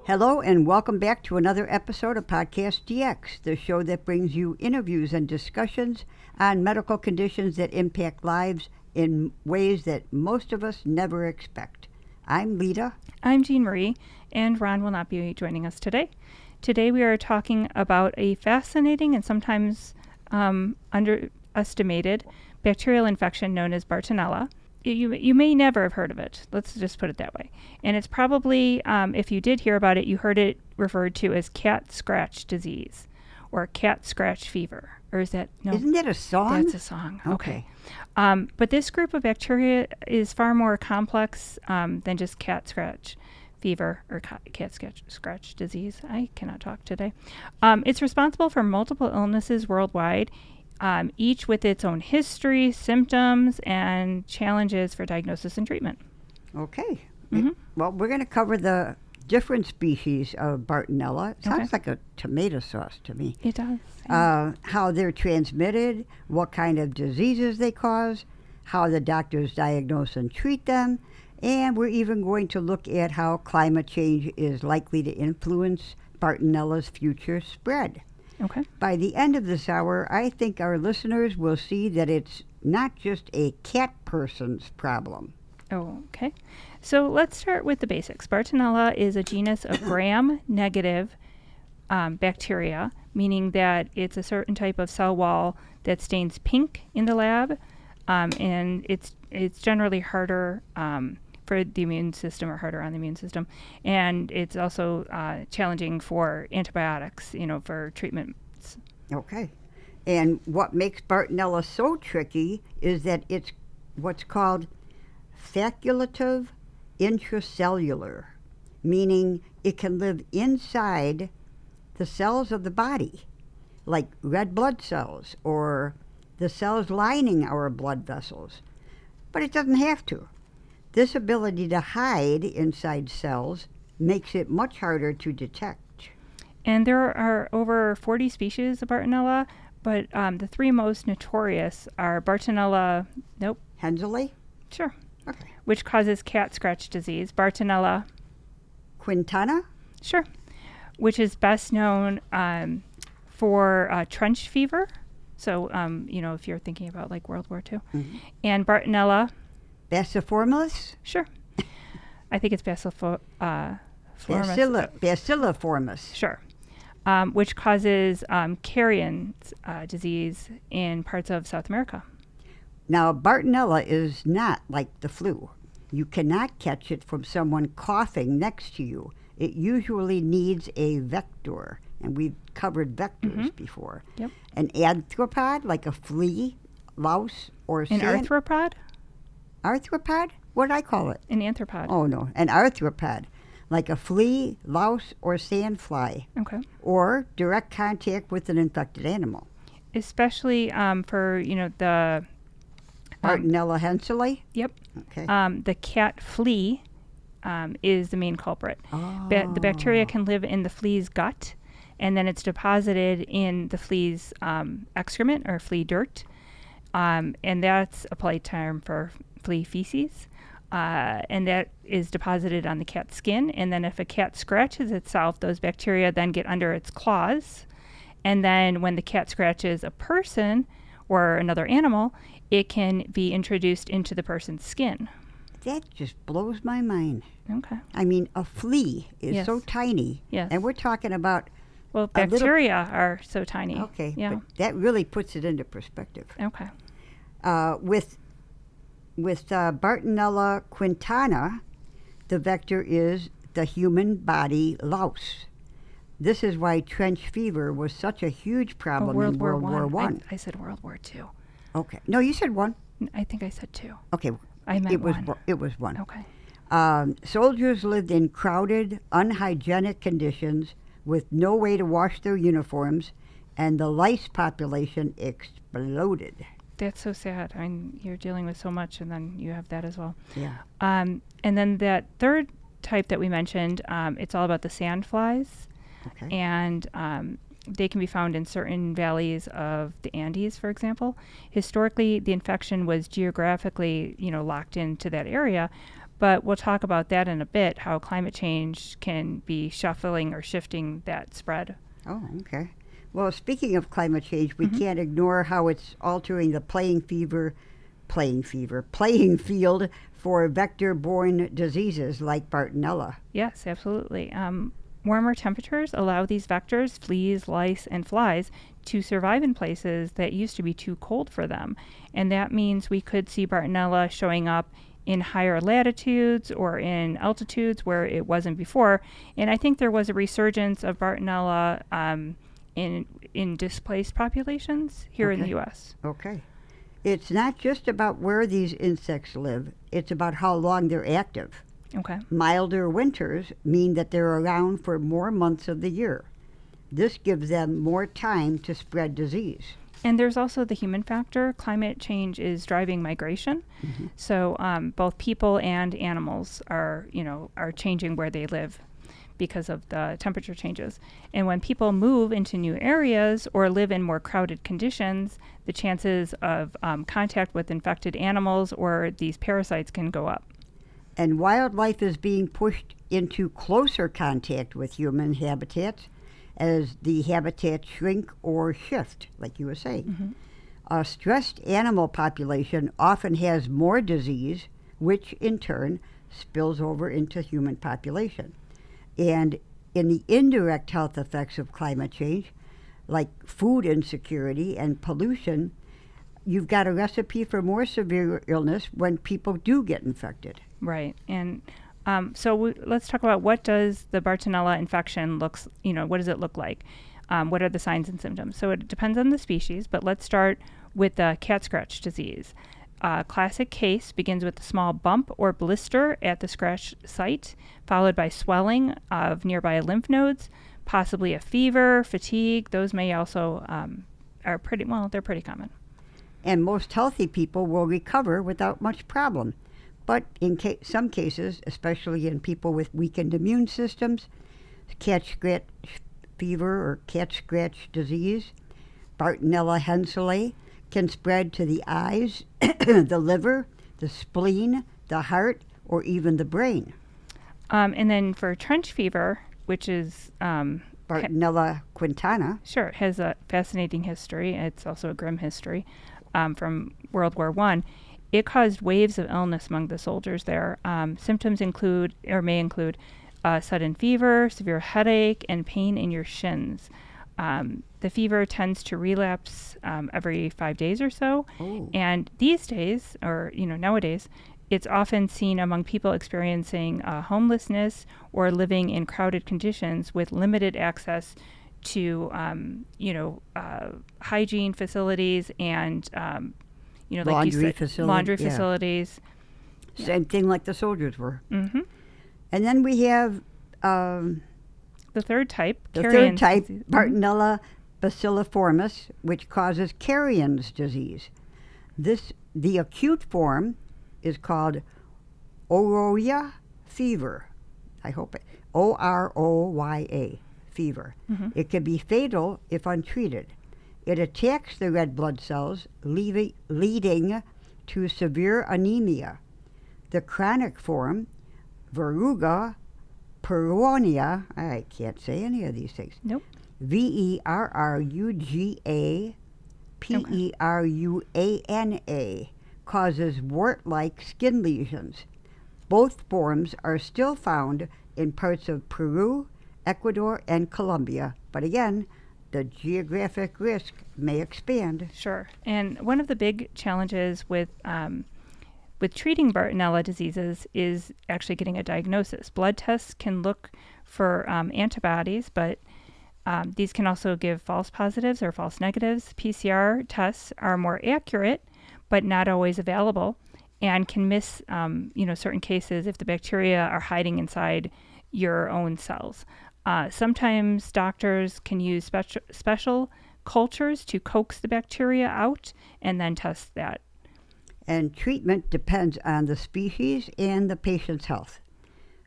Hello and welcome back to another episode of PodcastDX, the show that brings you interviews and discussions on medical conditions that impact lives in ways that most of us never expect. I'm Lita. I'm Jean Marie, and Ron will not be joining us today. Today we are talking about a fascinating and sometimes underestimated bacterial infection known as Bartonella. You may never have heard of it. Let's just put it that way. And it's probably, if you did hear about it, you heard it referred to as cat scratch disease or cat scratch fever. Or is that, no? Isn't that a song? That's a song. Okay. But this group of bacteria is far more complex than just cat scratch fever or cat scratch disease. I cannot talk today. It's responsible for multiple illnesses worldwide, each with its own history, symptoms, and challenges for diagnosis and treatment. Okay. Mm-hmm. Well, we're going to cover the different species of Bartonella. It sounds like a tomato sauce to me. It does. How they're transmitted, what kind of diseases they cause, how the doctors diagnose and treat them, and we're even going to look at how climate change is likely to influence Bartonella's future spread. Okay. By the end of this hour, I think our listeners will see that it's not just a cat person's problem. Okay. So let's start with the basics. Bartonella is a genus of gram-negative bacteria, meaning that it's a certain type of cell wall that stains pink in the lab, and it's generally harder for the immune system or harder on the immune system. And it's also challenging for antibiotics, for treatments. Okay. And what makes Bartonella so tricky is that it's what's called facultative intracellular, meaning it can live inside the cells of the body, like red blood cells or the cells lining our blood vessels. But it doesn't have to. This ability to hide inside cells makes it much harder to detect. And there are over 40 species of Bartonella, but the three most notorious are Bartonella, Henselae? Sure. Okay. Which causes cat scratch disease. Bartonella, Quintana? sure, which is best known for trench fever. So, if you're thinking about like World War II. Mm-hmm. And Bartonella, Bacilliformis? sure. I think it's Bacilliformis. Bacilliformis. Sure. Which causes carrion disease in parts of South America. Now, Bartonella is not like the flu. You cannot catch it from someone coughing next to you. It usually needs a vector, and we've covered vectors before. Yep. An arthropod, like a flea, louse, or An arthropod? Arthropod? What did I call it? An anthropod. Oh, no. An arthropod, like a flea, louse, or sandfly. Okay. Or direct contact with an infected animal. Especially for, the... Bartonella henselae? Yep. Okay. The cat flea is the main culprit. Oh. The bacteria can live in the flea's gut, and then it's deposited in the flea's excrement or flea dirt. And that's a polite term for flea feces. And that is deposited on the cat's skin. And then if a cat scratches itself, those bacteria then get under its claws. And then when the cat scratches a person or another animal, it can be introduced into the person's skin. That just blows my mind. Okay. I mean, a flea is Yes. so tiny. Yes. And we're talking about... Well, bacteria are so tiny. Okay. Yeah. But that really puts it into perspective. Okay. With Bartonella quintana, the vector is the human body louse. This is why trench fever was such a huge problem in World War One. I said World War II. Okay. No, you said one. I think I said 2. Okay. I meant it was one. It was one. Okay. Soldiers lived in crowded, unhygienic conditions with no way to wash their uniforms, and the lice population exploded. That's so sad. I mean, you're dealing with so much, and then you have that as well. Yeah. And then that third type that we mentioned, it's all about the sandflies. Okay. And they can be found in certain valleys of the Andes, for example. Historically, the infection was geographically, locked into that area, But we'll talk about that in a bit, how climate change can be shuffling or shifting that spread. Oh, okay. Well, speaking of climate change, we can't ignore how it's altering the playing field for vector-borne diseases like Bartonella. Yes, absolutely. Warmer temperatures allow these vectors, fleas, lice, and flies, to survive in places that used to be too cold for them. And that means we could see Bartonella showing up in higher latitudes or in altitudes where it wasn't before. And I think there was a resurgence of Bartonella in displaced populations here in the U.S. Okay. It's not just about where these insects live, it's about how long they're active. Okay. Milder winters mean that they're around for more months of the year. This gives them more time to spread disease. And there's also the human factor. Climate change is driving migration. So both people and animals are changing where they live because of the temperature changes. And when people move into new areas or live in more crowded conditions, the chances of contact with infected animals or these parasites can go up. And wildlife is being pushed into closer contact with human habitats as the habitats shrink or shift, like you were saying. A stressed animal population often has more disease, which in turn spills over into human population. And in the indirect health effects of climate change, like food insecurity and pollution, you've got a recipe for more severe illness when people do get infected. Right. And let's talk about what does the Bartonella infection what does it look like? What are the signs and symptoms? So it depends on the species, but let's start with the cat scratch disease. Classic case begins with a small bump or blister at the scratch site, followed by swelling of nearby lymph nodes, possibly a fever, fatigue. Those may also they're pretty common. And most healthy people will recover without much problem. But in some cases, especially in people with weakened immune systems, cat scratch fever or cat scratch disease, Bartonella henselae, can spread to the eyes, the liver, the spleen, the heart, or even the brain. And then for trench fever, which is Bartonella quintana. Sure, it has a fascinating history. It's also a grim history from World War I. It caused waves of illness among the soldiers there. Symptoms may include sudden fever, severe headache, and pain in your shins. The fever tends to relapse every 5 days or so. Oh. And these days, or nowadays, it's often seen among people experiencing homelessness or living in crowded conditions with limited access to, hygiene facilities and, like you said, laundry facilities. Same thing like the soldiers were. Mm-hmm. And then we have the third type, Bartonella bacilliformis, which causes Carrion's disease. The acute form is called Oroya fever. I hope it. Oroya fever. It can be fatal if untreated. It attacks the red blood cells, leading to severe anemia. The chronic form, Verruga peruana, I can't say any of these things. Nope. Verruga peruana, causes wart-like skin lesions. Both forms are still found in parts of Peru, Ecuador, and Colombia. But again, the geographic risk may expand. Sure. And one of the big challenges with treating Bartonella diseases is actually getting a diagnosis. Blood tests can look for antibodies, but these can also give false positives or false negatives. PCR tests are more accurate, but not always available, and can miss certain cases if the bacteria are hiding inside your own cells. Sometimes doctors can use special cultures to coax the bacteria out and then test that. And treatment depends on the species and the patient's health.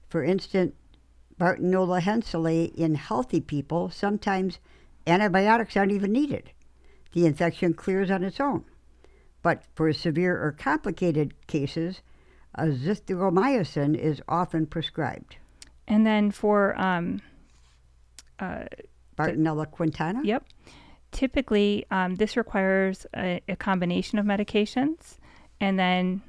For instance, Bartonella henselae in healthy people, sometimes antibiotics aren't even needed. The infection clears on its own. But for severe or complicated cases, azithromycin is often prescribed. And then for Bartonella quintana? Yep. Typically, this requires a combination of medications, and then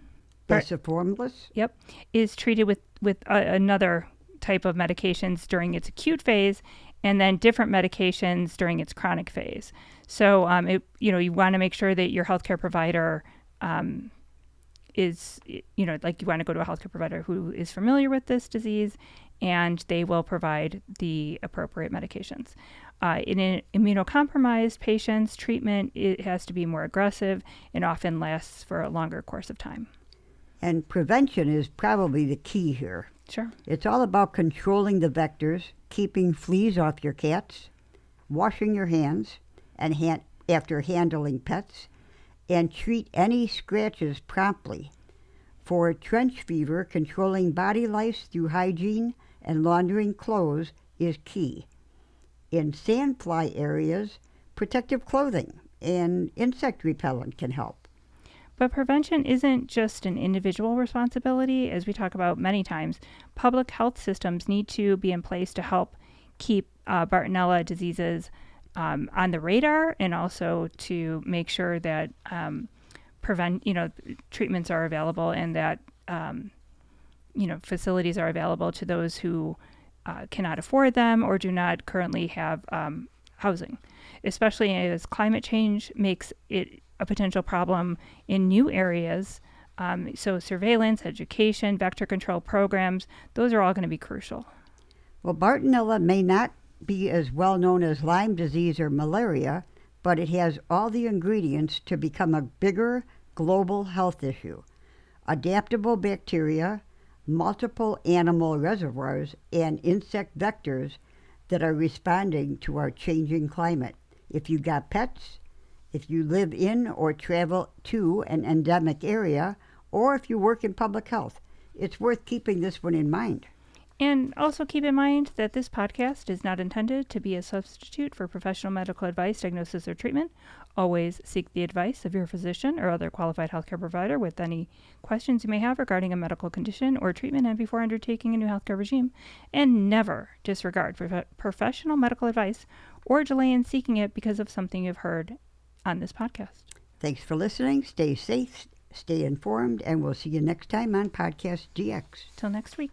Basiformless? Yep, is treated with another type of medications during its acute phase, and then different medications during its chronic phase. So, you want to make sure that your healthcare provider is, you want to go to a healthcare provider who is familiar with this disease, and they will provide the appropriate medications. In immunocompromised patients, treatment it has to be more aggressive and often lasts for a longer course of time. And prevention is probably the key here. Sure. It's all about controlling the vectors, keeping fleas off your cats, washing your hands and after handling pets, and treat any scratches promptly. For trench fever, controlling body lice through hygiene and laundering clothes is key. In sandfly areas, protective clothing and insect repellent can help. But prevention isn't just an individual responsibility. As we talk about many times, public health systems need to be in place to help keep Bartonella diseases on the radar, and also to make sure that treatments are available, and that facilities are available to those who cannot afford them or do not currently have housing, especially as climate change makes it a potential problem in new areas. So surveillance, education, vector control programs, those are all going to be crucial. Well, Bartonella may not be as well known as Lyme disease or malaria, but it has all the ingredients to become a bigger global health issue. Adaptable bacteria, multiple animal reservoirs, and insect vectors that are responding to our changing climate. If you got pets, if you live in or travel to an endemic area, or if you work in public health, it's worth keeping this one in mind. And also keep in mind that this podcast is not intended to be a substitute for professional medical advice, diagnosis, or treatment. Always seek the advice of your physician or other qualified healthcare provider with any questions you may have regarding a medical condition or treatment, and before undertaking a new healthcare regime. And never disregard professional medical advice or delay in seeking it because of something you've heard on this podcast. Thanks for listening. Stay safe, stay informed, and we'll see you next time on PodcastDX. Till next week.